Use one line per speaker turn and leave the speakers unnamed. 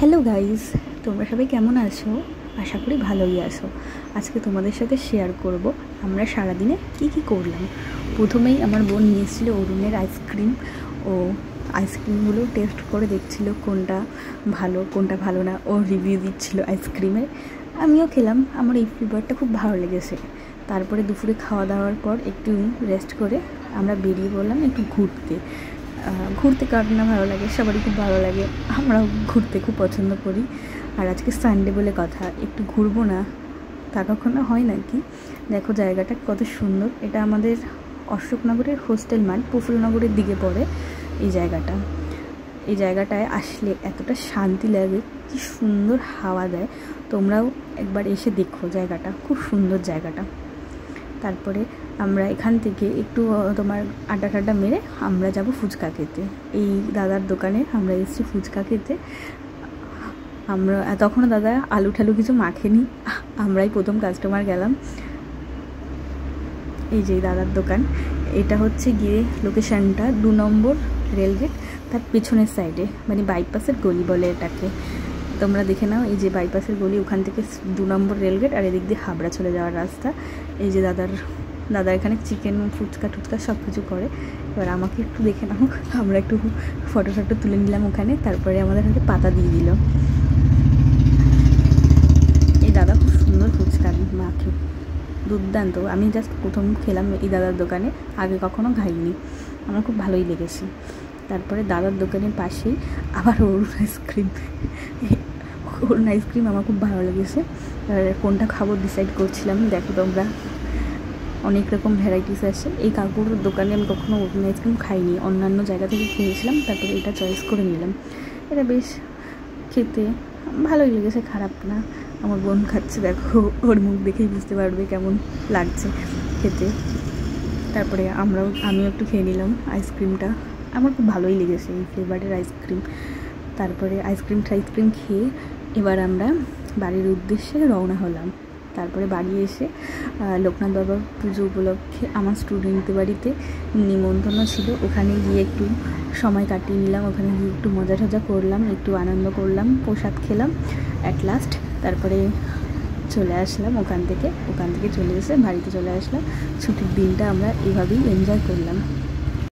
Hello guys, তোমরা সবাই কেমন আছো? আশা করি ভালোই আছো। আজকে তোমাদের সাথে শেয়ার করব আমরা সারাদিনে কি করলাম। প্রথমেই আমার বোন নিয়ে এসেছিলো অরুণের আইসক্রিম। ও আইসক্রিমগুলো টেস্ট করে দেখছিল কোনটা ভালো না। ও রিভিউ দিচ্ছিলো আইসক্রিমের। আমিও খেলাম, আমার এই ফ্লেভারটা খুব ভালো লেগেছে। তারপরে দুপুরে খাওয়া দাওয়ার পর একটু রেস্ট করে আমরা বেরিয়ে পড়লাম একটু ঘুরতে কার না ভালো লাগে, সবারই খুব ভালো লাগে। আমরাও ঘুরতে খুব পছন্দ করি। আর আজকে সানডে বলে কথা, একটু ঘুরবো না তা কখনো হয় নাকি। দেখো জায়গাটা কত সুন্দর। এটা আমাদের অশোকনগরের হোস্টেল মাঠ, প্রফুল্লনগরের দিকে পড়ে এই জায়গাটায় আসলে এতটা শান্তি লাগে, কি সুন্দর হাওয়া দেয়। তোমরাও একবার এসে দেখো, জায়গাটা খুব সুন্দর জায়গাটা। তারপরে আমরা এখান থেকে একটু তোমার আড্ডা মেরে আমরা যাব ফুচকা খেতে। এই দাদার দোকানে আমরা এসেছি ফুচকা খেতে। আমরা তখনও দাদা আলু ঠালু কিছু মাখেনি, আমরাই প্রথম কাস্টমার গেলাম। এই যে দাদার দোকান, এটা হচ্ছে গিয়ে লোকেশানটা 2 নম্বর রেলগেট, তার পেছনের সাইডে, মানে বাইপাসের গলি বলে এটাকে। তোমরা দেখে নাও, এই যে বাইপাসের গলি, ওখান থেকে 2 নম্বর রেলগেট, আর এদিক দিয়ে হাবড়া চলে যাওয়ার রাস্তা। এই যে দাদা এখানে চিকেন ফুচকা টুচকা সব কিছু করে। এবার আমাকে একটু দেখে নাও, আমরা একটু ফটো তুলে নিলাম ওখানে। তারপরে আমাদের হাতে পাতা দিয়ে দিল। এই দাদা খুব সুন্দর ফুচকা মাখে, দুর্দান্ত। আমি জাস্ট প্রথম খেলাম এই দাদার দোকানে, আগে কখনো খাইনি, আমার খুব ভালোই লেগেছে। তারপরে দাদার দোকানের পাশেই আবার অরুণ আইসক্রিম আমার খুব ভালো লেগেছে। আর কোনটা খাবো ডিসাইড করছিলাম। দেখো তোমরা, অনেক রকম ভ্যারাইটিস আছে। এই কাকুর দোকানে আমি কখনো অরুণ আইসক্রিম খাইনি, অন্যান্য জায়গা থেকে খেয়েছিলাম, তারপরে এটা চয়েস করে নিলাম। এটা বেশ খেতে ভালোই লেগেছে, খারাপ না। আমার বোন খাচ্ছে, দেখো ওর মুখ দেখেই বুঝতে পারবে কেমন লাগছে খেতে। তারপরে আমিও একটু খেয়ে নিলাম আইসক্রিমটা, আমার খুব ভালোই লেগেছে এই ফ্লেভারের আইসক্রিম। তারপরে আইসক্রিম খেয়ে এবার আমরা বাড়ির উদ্দেশ্যে রওনা হলাম। তারপরে বাড়ি এসে লোকনাথ বাবার পুজো উপলক্ষে আমার স্টুডেন্টদের বাড়িতে নিমন্ত্রণ ছিল, ওখানে গিয়ে একটু সময় কাটিয়ে নিলাম। ওখানে গিয়ে একটু মজা টজা করলাম, একটু আনন্দ করলাম, প্রসাদ খেলাম অ্যাট লাস্ট। তারপরে চলে আসলাম ওখান থেকে চলে এসে বাড়িতে চলে আসলাম। ছুটির দিনটা আমরা এভাবেই এনজয় করলাম।